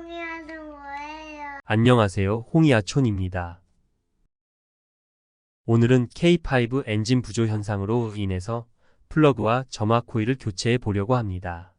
홍이야는 뭐예요? 안녕하세요. 홍이아촌입니다. 오늘은 K5 엔진 부조 현상으로 인해서 플러그와 점화 코일을 교체해 보려고 합니다.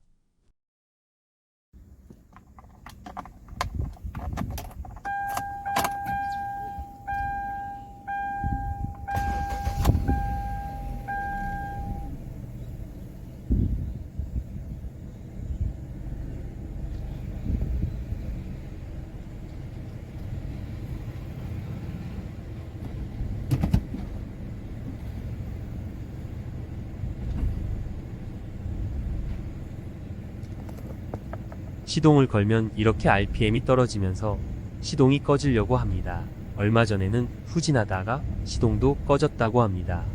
시동을 걸면 이렇게 RPM이 떨어지면서 시동이 꺼지려고 합니다. 얼마 전에는 후진하다가 시동도 꺼졌다고 합니다.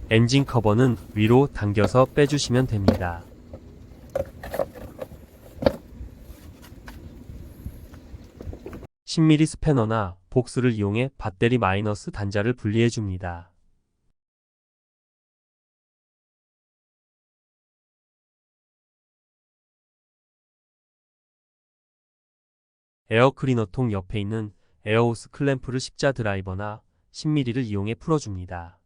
엔진 커버는 위로 당겨서 빼주시면 됩니다. (10mm) 스패너나 복스를 이용해 배터리 마이너스 단자를 분리해 줍니다. 에어 클리너통 옆에 있는 에어호스 클램프를 십자 드라이버나 10mm를 이용해 풀어줍니다.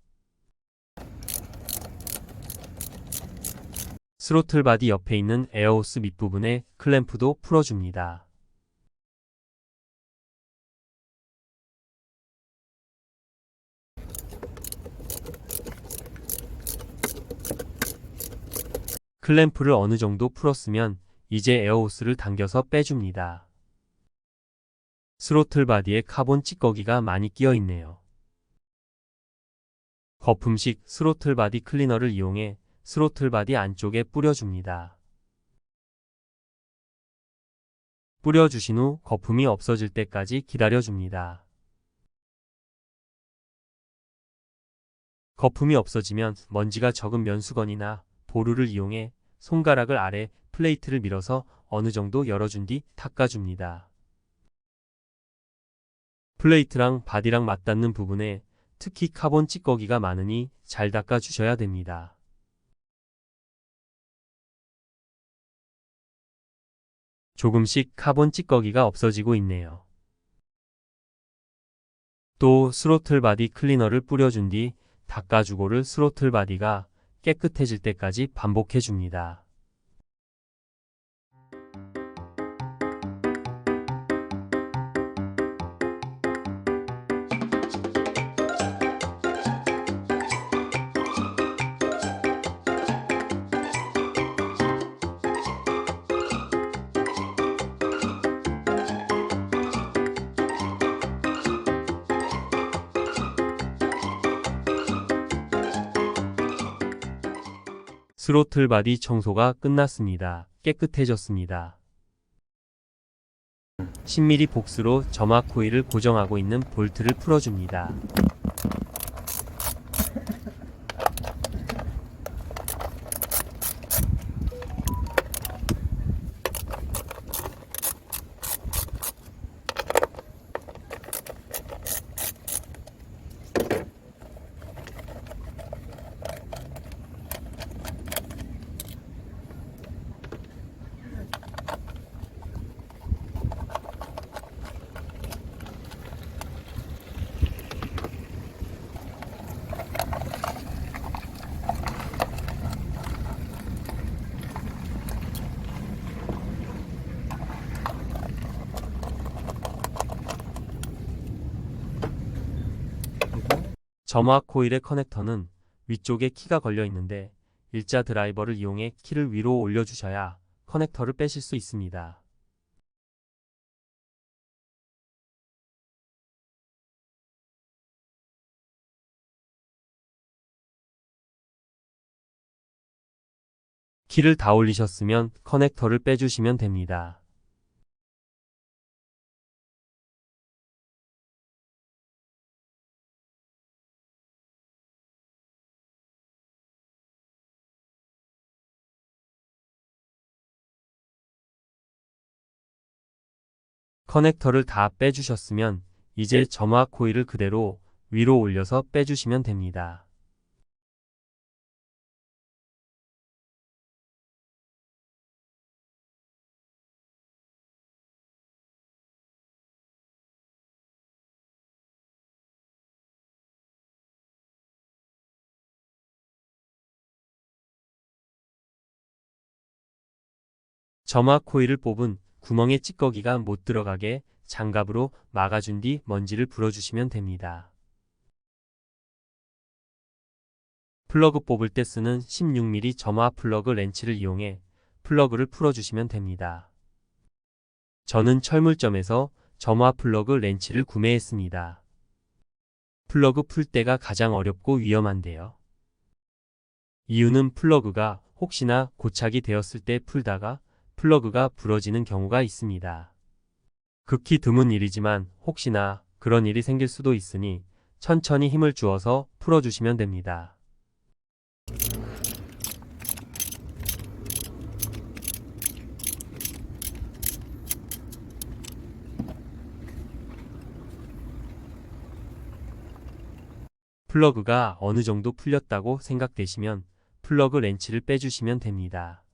스로틀 바디 옆에 있는 에어호스 밑부분에 클램프도 풀어줍니다. 클램프를 어느 정도 풀었으면 이제 에어호스를 당겨서 빼줍니다. 스로틀 바디에 카본 찌꺼기가 많이 끼어 있네요. 거품식 스로틀 바디 클리너를 이용해 스로틀 바디 안쪽에 뿌려줍니다. 뿌려주신 후 거품이 없어질 때까지 기다려줍니다. 거품이 없어지면 먼지가 적은 면수건이나 보루를 이용해 손가락을 아래 플레이트를 밀어서 어느 정도 열어준 뒤 닦아줍니다. 플레이트랑 바디랑 맞닿는 부분에 특히 카본 찌꺼기가 많으니 잘 닦아주셔야 됩니다. 조금씩 카본 찌꺼기가 없어지고 있네요. 또 스로틀 바디 클리너를 뿌려준 뒤 닦아주고를 스로틀 바디가 깨끗해질 때까지 반복해줍니다. 스로틀 바디 청소가 끝났습니다. 깨끗해졌습니다. 10mm 복스로 점화 코일을 고정하고 있는 볼트를 풀어줍니다. 점화 코일의 커넥터는 위쪽에 키가 걸려 있는데 일자 드라이버를 이용해 키를 위로 올려주셔야 커넥터를 빼실 수 있습니다. 키를 다 올리셨으면 커넥터를 빼주시면 됩니다. 커넥터를 다 빼주셨으면 이제 점화 코일을 그대로 위로 올려서 빼주시면 됩니다. 점화 코일을 뽑은 구멍에 찌꺼기가 못 들어가게 장갑으로 막아준 뒤 먼지를 불어주시면 됩니다. 플러그 뽑을 때 쓰는 16mm 점화 플러그 렌치를 이용해 플러그를 풀어주시면 됩니다. 저는 철물점에서 점화 플러그 렌치를 구매했습니다. 플러그 풀 때가 가장 어렵고 위험한데요. 이유는 플러그가 혹시나 고착이 되었을 때 풀다가 플러그가 부러지는 경우가 있습니다. 극히 드문 일이지만 혹시나 그런 일이 생길 수도 있으니 천천히 힘을 주어서 풀어주시면 됩니다. 플러그가 어느 정도 풀렸다고 생각되시면 플러그 렌치를 빼주시면 됩니다.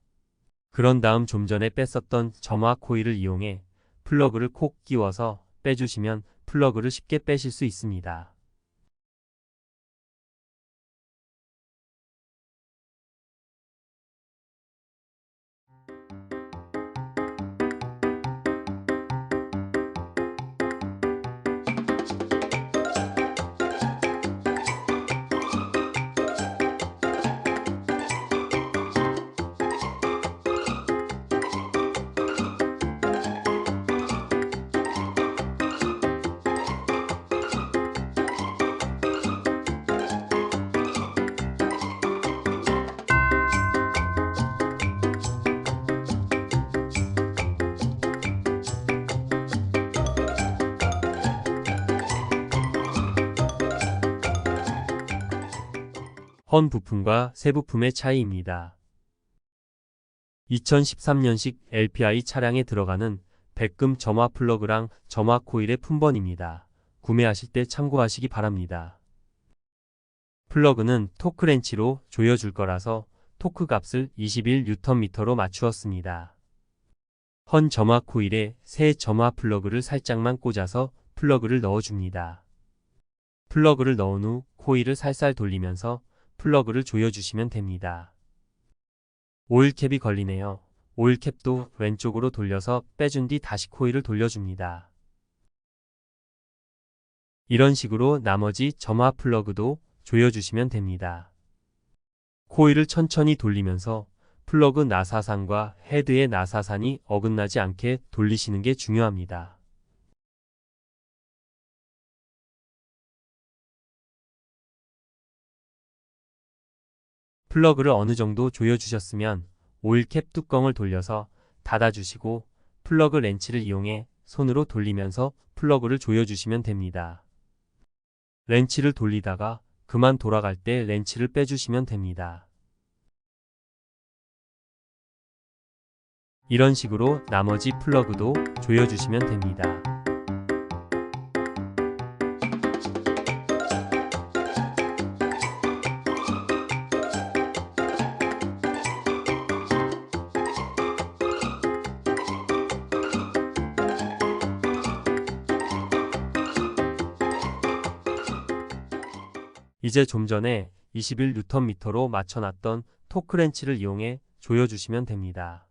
그런 다음 좀 전에 뺐었던 점화 코일을 이용해 플러그를 콕 끼워서 빼주시면 플러그를 쉽게 빼실 수 있습니다. 헌 부품과 새 부품의 차이입니다. 2013년식 LPI 차량에 들어가는 백금 점화 플러그랑 점화 코일의 품번입니다. 구매하실 때 참고하시기 바랍니다. 플러그는 토크렌치로 조여줄 거라서 토크 값을 21Nm로 맞추었습니다. 헌 점화 코일에 새 점화 플러그를 살짝만 꽂아서 플러그를 넣어줍니다. 플러그를 넣은 후 코일을 살살 돌리면서 플러그를 조여주시면 됩니다. 오일캡이 걸리네요. 오일캡도 왼쪽으로 돌려서 빼준 뒤 다시 코일을 돌려줍니다. 이런 식으로 나머지 점화 플러그도 조여주시면 됩니다. 코일을 천천히 돌리면서 플러그 나사산과 헤드의 나사산이 어긋나지 않게 돌리시는 게 중요합니다. 플러그를 어느 정도 조여주셨으면 오일캡 뚜껑을 돌려서 닫아주시고 플러그 렌치를 이용해 손으로 돌리면서 플러그를 조여주시면 됩니다. 렌치를 돌리다가 그만 돌아갈 때 렌치를 빼주시면 됩니다. 이런 식으로 나머지 플러그도 조여주시면 됩니다. 이제 좀 전에 21Nm로 맞춰놨던 토크렌치를 이용해 조여주시면 됩니다.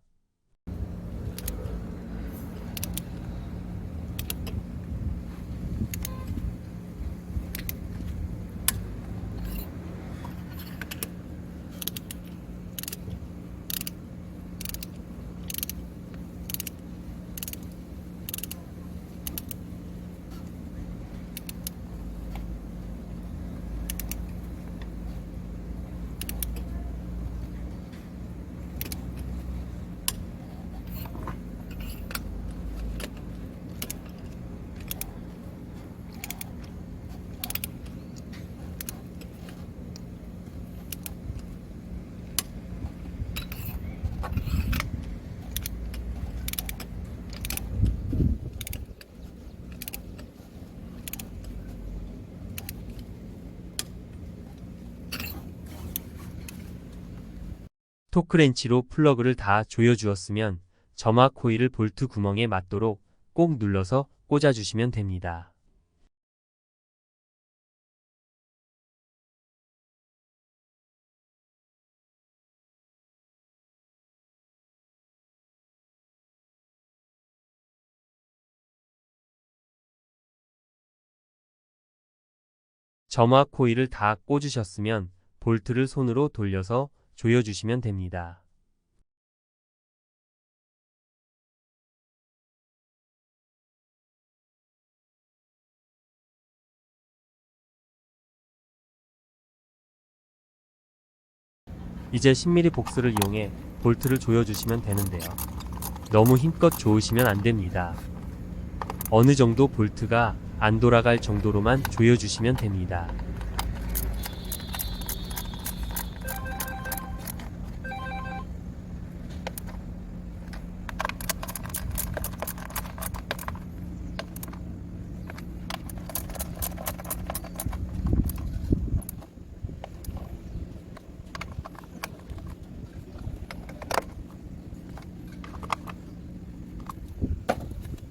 토크렌치로 플러그를 다 조여주었으면 점화 코일을 볼트 구멍에 맞도록 꼭 눌러서 꽂아주시면 됩니다. 점화 코일을 다 꽂으셨으면 볼트를 손으로 돌려서 조여주시면 됩니다. 이제 10mm 복스를 이용해 볼트를 조여주시면 되는데요. 너무 힘껏 조으시면 안됩니다. 어느 정도 볼트가 안 돌아갈 정도로만 조여주시면 됩니다.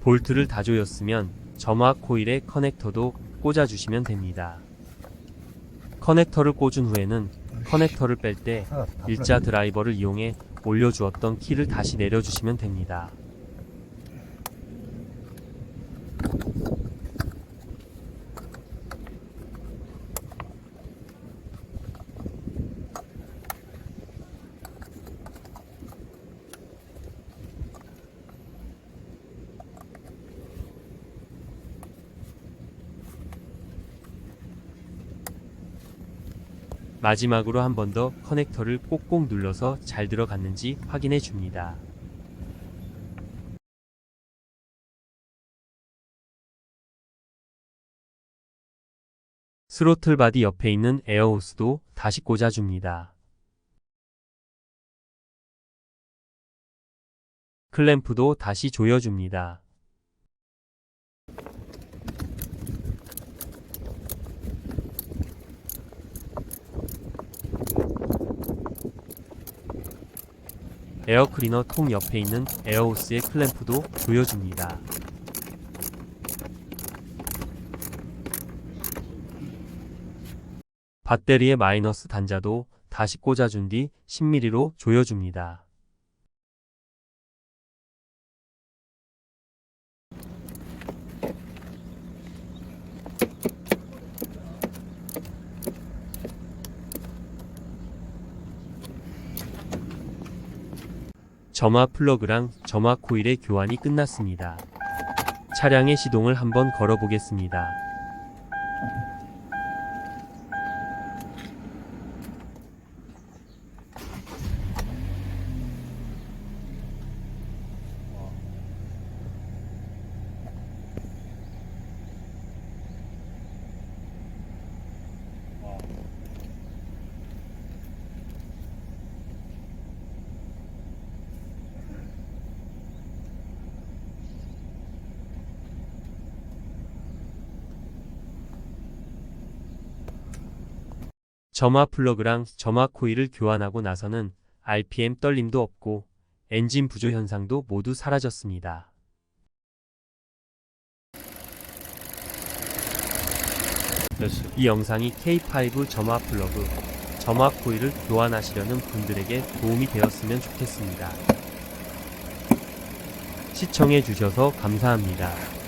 볼트를 다 조였으면 점화 코일에 커넥터도 꽂아주시면 됩니다. 커넥터를 꽂은 후에는 커넥터를 뺄 때 일자 드라이버를 이용해 올려주었던 키를 다시 내려주시면 됩니다. 마지막으로 한 번 더 커넥터를 꼭꼭 눌러서 잘 들어갔는지 확인해 줍니다. 스로틀 바디 옆에 있는 에어호스도 다시 꽂아줍니다. 클램프도 다시 조여줍니다. 에어클리너 통 옆에 있는 에어호스의 클램프도 조여줍니다. 배터리의 마이너스 단자도 다시 꽂아준 뒤 10mm로 조여줍니다. 점화 플러그랑 점화 코일의 교환이 끝났습니다. 차량의 시동을 한번 걸어보겠습니다. 점화 플러그랑 점화 코일을 교환하고 나서는 RPM 떨림도 없고 엔진 부조 현상도 모두 사라졌습니다. 이 영상이 K5 점화 플러그, 점화 코일을 교환하시려는 분들에게 도움이 되었으면 좋겠습니다. 시청해 주셔서 감사합니다.